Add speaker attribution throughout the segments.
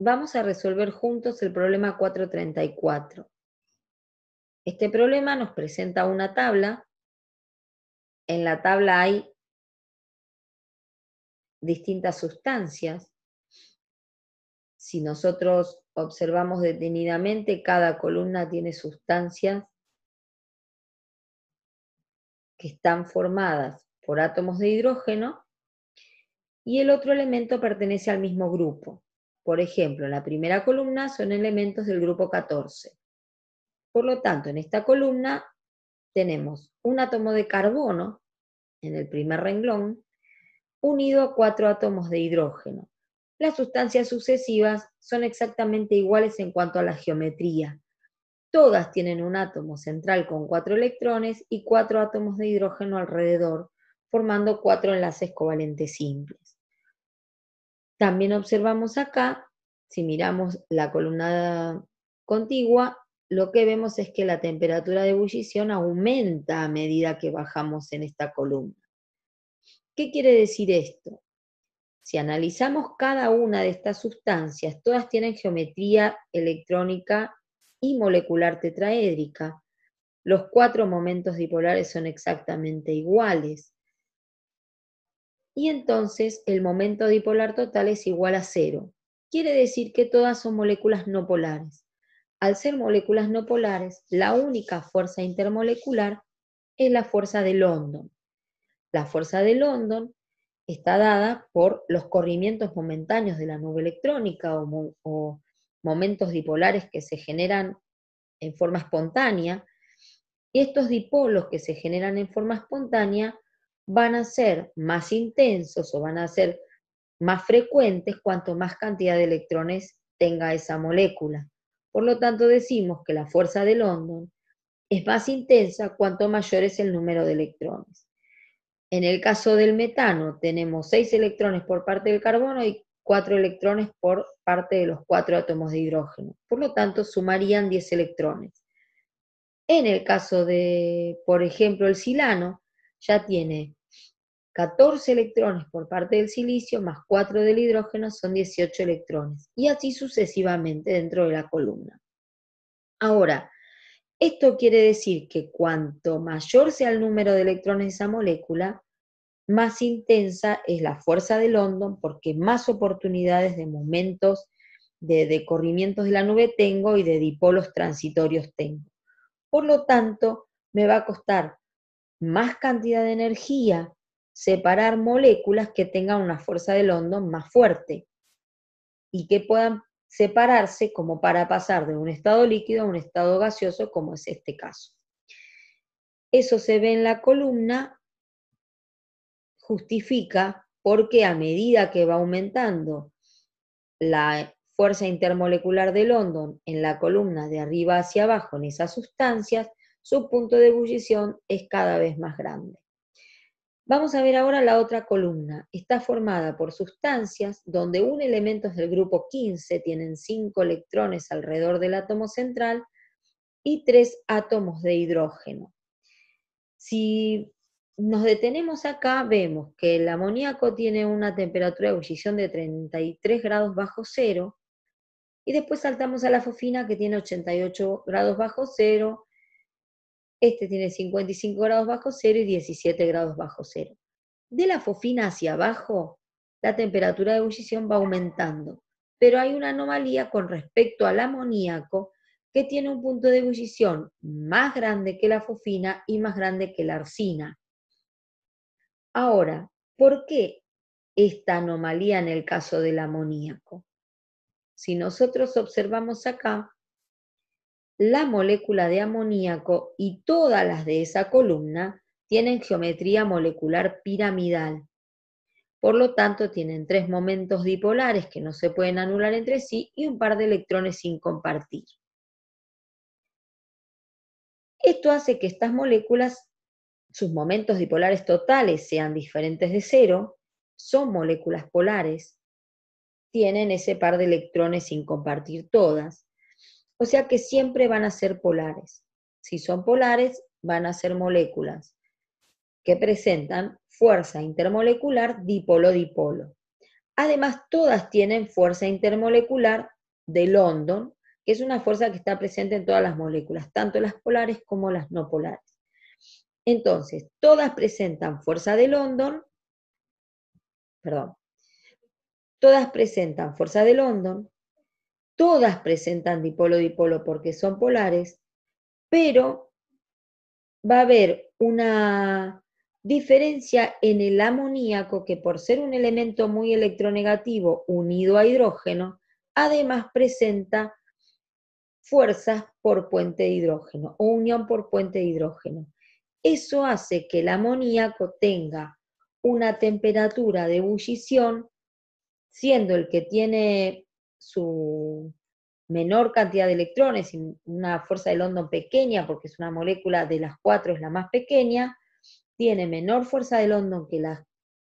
Speaker 1: Vamos a resolver juntos el problema 434. Este problema nos presenta una tabla. En la tabla hay distintas sustancias. Si nosotros observamos detenidamente, cada columna tiene sustancias que están formadas por átomos de hidrógeno y el otro elemento pertenece al mismo grupo. Por ejemplo, en la primera columna son elementos del grupo 14. Por lo tanto, en esta columna tenemos un átomo de carbono en el primer renglón unido a 4 átomos de hidrógeno. Las sustancias sucesivas son exactamente iguales en cuanto a la geometría. Todas tienen un átomo central con 4 electrones y 4 átomos de hidrógeno alrededor, formando 4 enlaces covalentes simples. También observamos acá, si miramos la columna contigua, lo que vemos es que la temperatura de ebullición aumenta a medida que bajamos en esta columna. ¿Qué quiere decir esto? Si analizamos cada una de estas sustancias, todas tienen geometría electrónica y molecular tetraédrica. Los 4 momentos dipolares son exactamente iguales. Y entonces el momento dipolar total es igual a 0. Quiere decir que todas son moléculas no polares. Al ser moléculas no polares, la única fuerza intermolecular es la fuerza de London. La fuerza de London está dada por los corrimientos momentáneos de la nube electrónica o momentos dipolares que se generan en forma espontánea, y estos dipolos que se generan en forma espontánea van a ser más intensos o van a ser más frecuentes cuanto más cantidad de electrones tenga esa molécula. Por lo tanto, decimos que la fuerza de London es más intensa cuanto mayor es el número de electrones. En el caso del metano, tenemos 6 electrones por parte del carbono y 4 electrones por parte de los 4 átomos de hidrógeno. Por lo tanto, sumarían 10 electrones. En el caso de, por ejemplo, el silano, ya tiene 14 electrones por parte del silicio, más 4 del hidrógeno, son 18 electrones. Y así sucesivamente dentro de la columna. Ahora, esto quiere decir que cuanto mayor sea el número de electrones de esa molécula, más intensa es la fuerza de London, porque más oportunidades de momentos de corrimientos de la nube tengo y de dipolos transitorios tengo. Por lo tanto, me va a costar más cantidad de energía separar moléculas que tengan una fuerza de London más fuerte y que puedan separarse como para pasar de un estado líquido a un estado gaseoso, como es este caso. Eso se ve en la columna, justifica porque a medida que va aumentando la fuerza intermolecular de London en la columna de arriba hacia abajo en esas sustancias, su punto de ebullición es cada vez más grande. Vamos a ver ahora la otra columna. Está formada por sustancias donde un elemento del grupo 15 tienen 5 electrones alrededor del átomo central y 3 átomos de hidrógeno. Si nos detenemos acá, vemos que el amoníaco tiene una temperatura de ebullición de 33 grados bajo cero, y después saltamos a la fosfina que tiene 88 grados bajo cero, este tiene 55 grados bajo cero y 17 grados bajo cero. De la fosfina hacia abajo, la temperatura de ebullición va aumentando, pero hay una anomalía con respecto al amoníaco que tiene un punto de ebullición más grande que la fosfina y más grande que la arsina. Ahora, ¿por qué esta anomalía en el caso del amoníaco? Si nosotros observamos acá, la molécula de amoníaco y todas las de esa columna tienen geometría molecular piramidal. Por lo tanto, tienen 3 momentos dipolares que no se pueden anular entre sí y un par de electrones sin compartir. Esto hace que estas moléculas, sus momentos dipolares totales sean diferentes de 0, son moléculas polares, tienen ese par de electrones sin compartir todas, o sea que siempre van a ser polares. Si son polares, van a ser moléculas que presentan fuerza intermolecular dipolo-dipolo. Además, todas tienen fuerza intermolecular de London, que es una fuerza que está presente en todas las moléculas, tanto las polares como las no polares. Entonces, todas presentan fuerza de London, perdón, todas presentan fuerza de London, todas presentan dipolo-dipolo porque son polares, pero va a haber una diferencia en el amoníaco que por ser un elemento muy electronegativo unido a hidrógeno, además presenta fuerzas por puente de hidrógeno o unión por puente de hidrógeno. Eso hace que el amoníaco tenga una temperatura de ebullición, siendo el que tiene su menor cantidad de electrones y una fuerza de London pequeña, porque es una molécula de las 4, es la más pequeña, tiene menor fuerza de London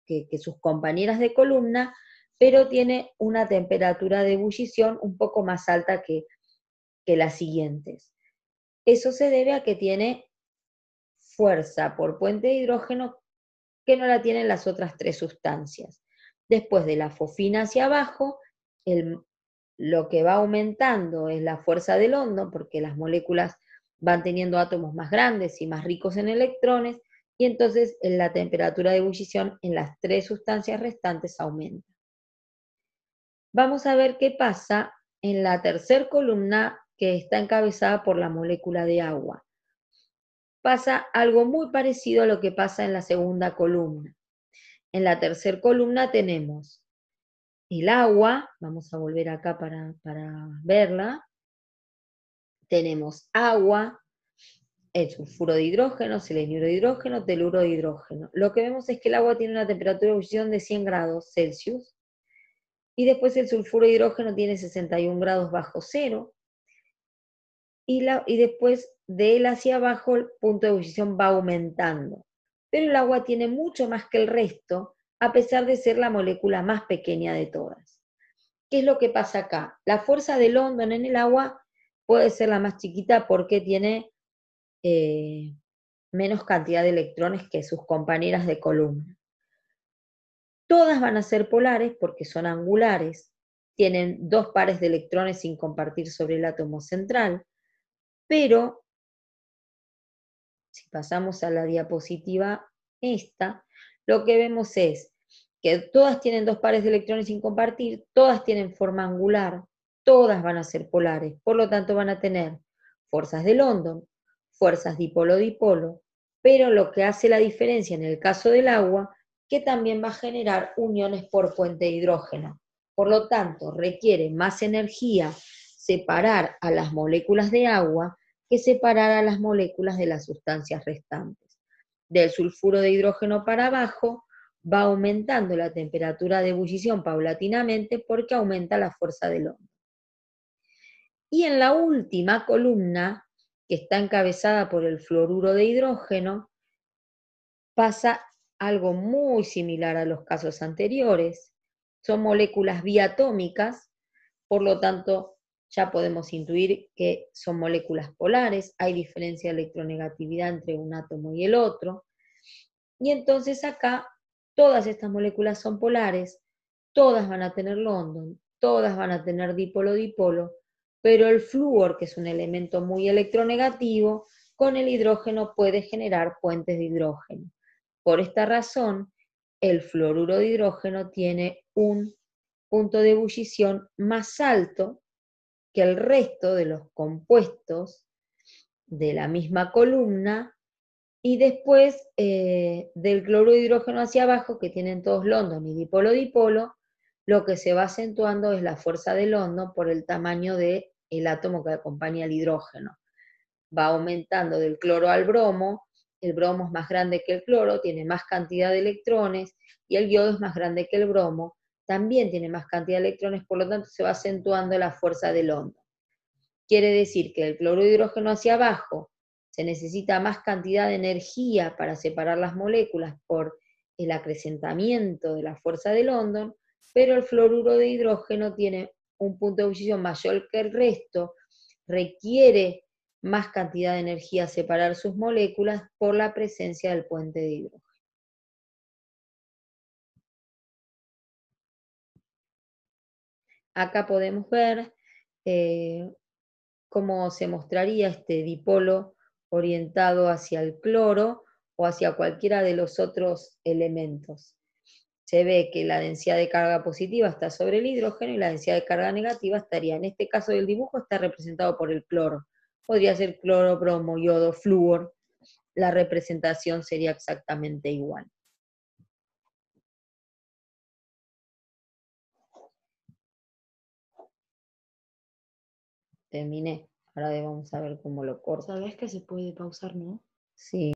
Speaker 1: que sus compañeras de columna, pero tiene una temperatura de ebullición un poco más alta que las siguientes. Eso se debe a que tiene fuerza por puente de hidrógeno que no la tienen las otras 3 sustancias. Después de la fosfina hacia abajo, lo que va aumentando es la fuerza de London, porque las moléculas van teniendo átomos más grandes y más ricos en electrones, y entonces la temperatura de ebullición en las 3 sustancias restantes aumenta. Vamos a ver qué pasa en la tercera columna que está encabezada por la molécula de agua. Pasa algo muy parecido a lo que pasa en la segunda columna. En la tercera columna tenemos el agua, vamos a volver acá para verla. Tenemos agua, el sulfuro de hidrógeno, selenuro de hidrógeno, teluro de hidrógeno. Lo que vemos es que el agua tiene una temperatura de ebullición de 100 grados Celsius, y después el sulfuro de hidrógeno tiene 61 grados bajo cero, y después de él hacia abajo el punto de ebullición va aumentando. Pero el agua tiene mucho más que el resto, a pesar de ser la molécula más pequeña de todas. ¿Qué es lo que pasa acá? La fuerza de London en el agua puede ser la más chiquita porque tiene menos cantidad de electrones que sus compañeras de columna. Todas van a ser polares porque son angulares, tienen 2 pares de electrones sin compartir sobre el átomo central, pero si pasamos a la diapositiva esta, lo que vemos es que todas tienen 2 pares de electrones sin compartir, todas tienen forma angular, todas van a ser polares, por lo tanto van a tener fuerzas de London, fuerzas dipolo-dipolo, pero lo que hace la diferencia en el caso del agua, que también va a generar uniones por puente de hidrógeno. Por lo tanto, requiere más energía separar a las moléculas de agua que separar a las moléculas de las sustancias restantes. Del sulfuro de hidrógeno para abajo va aumentando la temperatura de ebullición paulatinamente porque aumenta la fuerza de London. Y en la última columna, que está encabezada por el fluoruro de hidrógeno, pasa algo muy similar a los casos anteriores. Son moléculas biatómicas, por lo tanto ya podemos intuir que son moléculas polares, hay diferencia de electronegatividad entre un átomo y el otro, y entonces acá todas estas moléculas son polares, todas van a tener London, todas van a tener dipolo-dipolo, pero el flúor, que es un elemento muy electronegativo, con el hidrógeno puede generar puentes de hidrógeno. Por esta razón, el fluoruro de hidrógeno tiene un punto de ebullición más alto que el resto de los compuestos de la misma columna, y después del cloruro de hidrógeno hacia abajo, que tienen todos London y dipolo-dipolo, lo que se va acentuando es la fuerza de London por el tamaño del átomo que acompaña al hidrógeno. Va aumentando del cloro al bromo, el bromo es más grande que el cloro, tiene más cantidad de electrones, y el yodo es más grande que el bromo, también tiene más cantidad de electrones, por lo tanto se va acentuando la fuerza de London. Quiere decir que del cloruro de hidrógeno hacia abajo se necesita más cantidad de energía para separar las moléculas por el acrecentamiento de la fuerza de London, pero el fluoruro de hidrógeno tiene un punto de ebullición mayor que el resto, requiere más cantidad de energía separar sus moléculas por la presencia del puente de hidrógeno. Acá podemos ver cómo se mostraría este dipolo orientado hacia el cloro o hacia cualquiera de los otros elementos. Se ve que la densidad de carga positiva está sobre el hidrógeno y la densidad de carga negativa estaría, en este caso del dibujo, está representado por el cloro. Podría ser cloro, bromo, yodo, flúor. La representación sería exactamente igual. Terminé. Ahora vamos a ver cómo lo corto.
Speaker 2: ¿Sabés que se puede pausar, no?
Speaker 1: Sí.